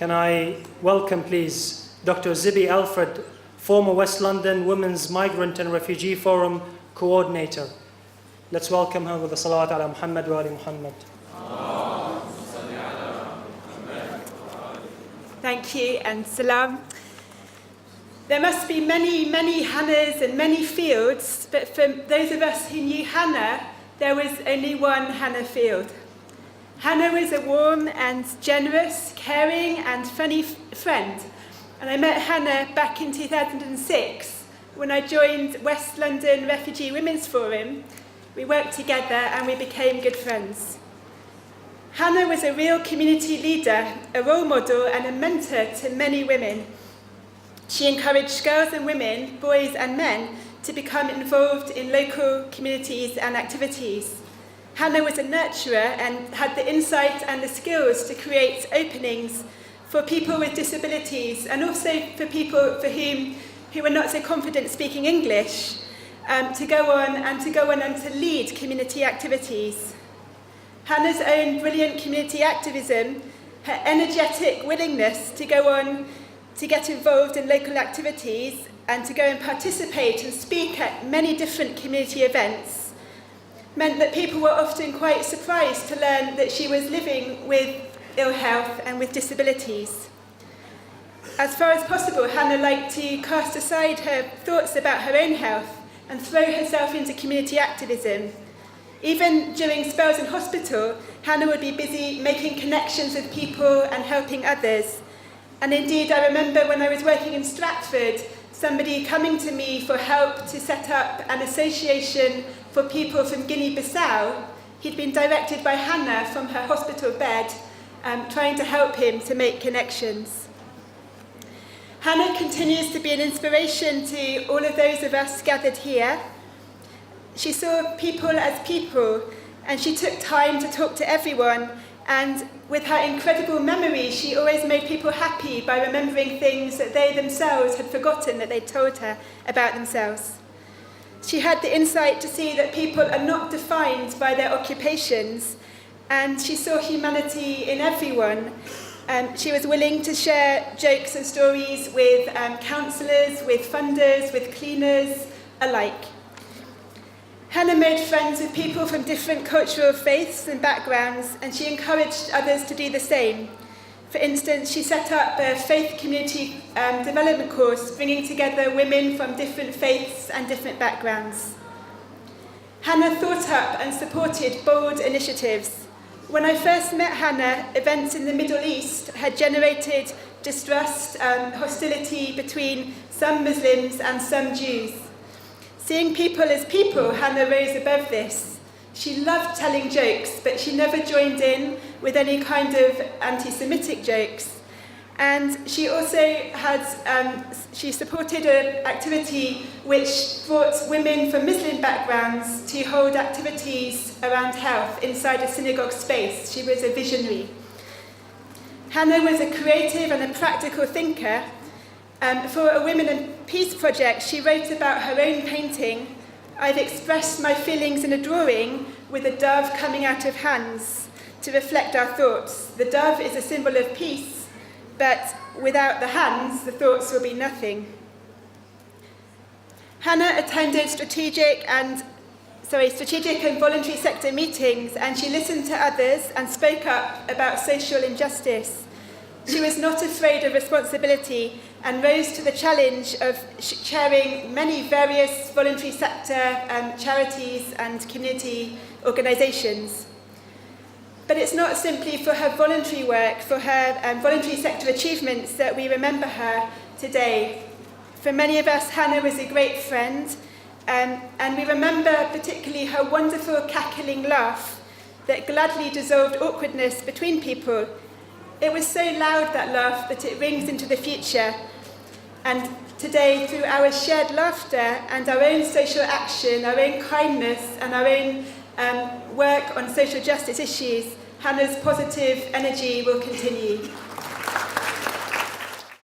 Can I welcome, please, Dr. Zibby Alfred, former West London Women's Migrant and Refugee Forum Coordinator. Let's welcome her with the salawat ala Muhammad wa ali Muhammad. Thank you and salam. There must be many, many Hannas and many Fields, but for those of us who knew Hanna, there was only one Hanna Field. Hanna was a warm and generous, caring and funny friend. And I met Hanna back in 2006 when I joined West London Refugee Women's Forum. We worked together and we became good friends. Hanna was a real community leader, a role model and a mentor to many women. She encouraged girls and women, boys and men, to become involved in local communities and activities. Hanna was a nurturer and had the insight and the skills to create openings for people with disabilities and also for people who were not so confident speaking English, to go on and to lead community activities. Hanna's own brilliant community activism, her energetic willingness to go on to get involved in local activities and to go and participate and speak at many different community events meant that people were often quite surprised to learn that she was living with ill health and with disabilities. As far as possible, Hanna liked to cast aside her thoughts about her own health and throw herself into community activism. Even during spells in hospital, Hanna would be busy making connections with people and helping others. And indeed, I remember when I was working in Stratford, somebody coming to me for help to set up an association for people from Guinea-Bissau. He'd been directed by Hanna from her hospital bed, trying to help him to make connections. Hanna continues to be an inspiration to all of those of us gathered here. She saw people as people, and she took time to talk to everyone, and with her incredible memory, she always made people happy by remembering things that they themselves had forgotten that they'd told her about themselves. She had the insight to see that people are not defined by their occupations, and she saw humanity in everyone. She was willing to share jokes and stories with counsellors, with funders, with cleaners alike. Hanna made friends with people from different cultural faiths and backgrounds, and she encouraged others to do the same. For instance, she set up a faith community development course, bringing together women from different faiths and different backgrounds. Hanna thought up and supported bold initiatives. When I first met Hanna, events in the Middle East had generated distrust and hostility between some Muslims and some Jews. Seeing people as people, Hanna rose above this. She loved telling jokes, but she never joined in with any kind of anti-Semitic jokes. And she also she supported an activity which brought women from Muslim backgrounds to hold activities around health inside a synagogue space. She was a visionary. Hanna was a creative and a practical thinker. For a Women and Peace project, she wrote about her own painting. I've expressed my feelings in a drawing with a dove coming out of hands to reflect our thoughts. The dove is a symbol of peace, but without the hands, the thoughts will be nothing. Hanna attended strategic and voluntary sector meetings, and she listened to others and spoke up about social injustice. She was not afraid of responsibility and rose to the challenge of chairing many various voluntary sector charities and community organisations. But it's not simply for her voluntary work, for her voluntary sector achievements that we remember her today. For many of us, Hanna was a great friend, and we remember particularly her wonderful cackling laugh that gladly dissolved awkwardness between people. It was so loud, that laugh, that it rings into the future. And today, through our shared laughter and our own social action, our own kindness and our own work on social justice issues, Hanna's positive energy will continue.